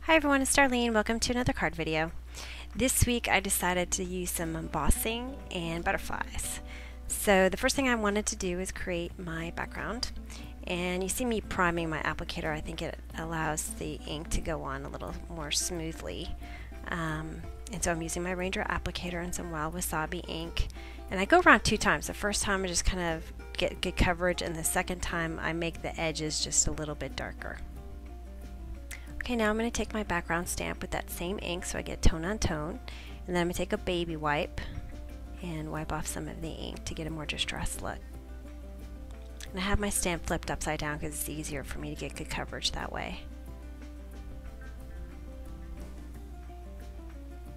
Hi everyone, it's Darlene. Welcome to another card video. This week I decided to use some embossing and butterflies. So the first thing I wanted to do is create my background. And you see me priming my applicator. I think it allows the ink to go on a little more smoothly. And so I'm using my Ranger applicator and some Wild Wasabi ink. And I go around 2 times. The first time I just kind of get good coverage, and the second time I make the edges just a little bit darker. Okay, now I'm going to take my background stamp with that same ink so I get tone on tone, and then I'm going to take a baby wipe and wipe off some of the ink to get a more distressed look. And I have my stamp flipped upside down because it's easier for me to get good coverage that way.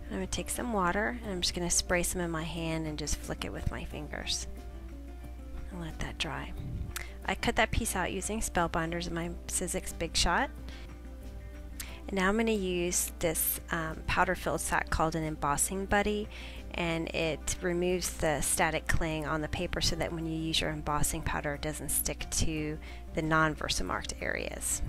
And I'm going to take some water and I'm just going to spray some in my hand and just flick it with my fingers and let that dry. I cut that piece out using spellbinders in my Sizzix Big Shot. And now I'm going to use this powder filled sack called an embossing buddy, and it removes the static cling on the paper so that when you use your embossing powder it doesn't stick to the non-Versamarked areas.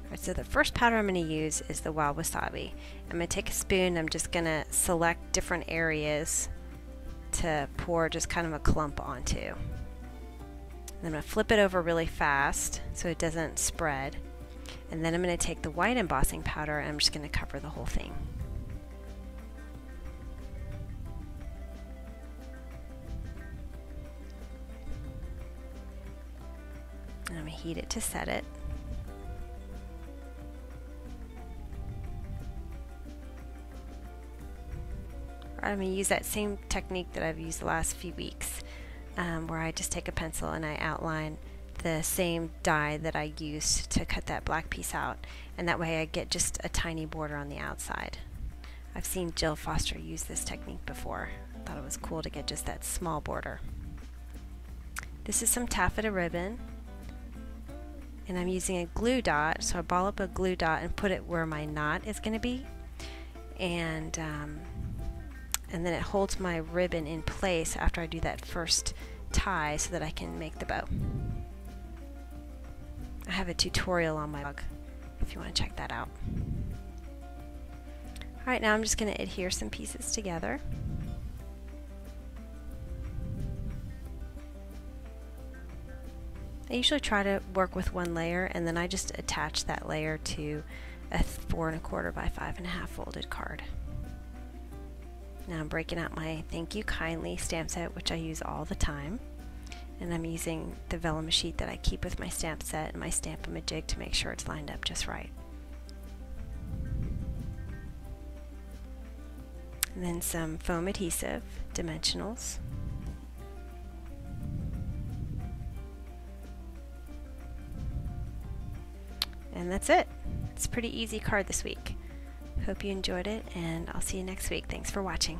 Alright, so the first powder I'm going to use is the Wild Wasabi. I'm going to take a spoon, I'm just going to select different areas to pour just kind of a clump onto. And I'm going to flip it over really fast so it doesn't spread. And then I'm going to take the white embossing powder and I'm just going to cover the whole thing. And I'm going to heat it to set it. I'm going to use that same technique that I've used the last few weeks, where I just take a pencil and I outline the same die that I used to cut that black piece out, and that way I get just a tiny border on the outside. I've seen Jill Foster use this technique before. I thought it was cool to get just that small border. This is some taffeta ribbon, and I'm using a glue dot, so I ball up a glue dot and put it where my knot is going to be, and then it holds my ribbon in place after I do that first tie so that I can make the bow. I have a tutorial on my blog if you want to check that out. Alright, now I'm just going to adhere some pieces together. I usually try to work with one layer, and then I just attach that layer to a 4 1/4 by 5 1/2 folded card. Now I'm breaking out my Thank You Kindly stamp set, which I use all the time. And I'm using the vellum sheet that I keep with my stamp set and my Stamp-A-Majig to make sure it's lined up just right. And then some foam adhesive, dimensionals. And that's it. It's a pretty easy card this week. Hope you enjoyed it, and I'll see you next week. Thanks for watching.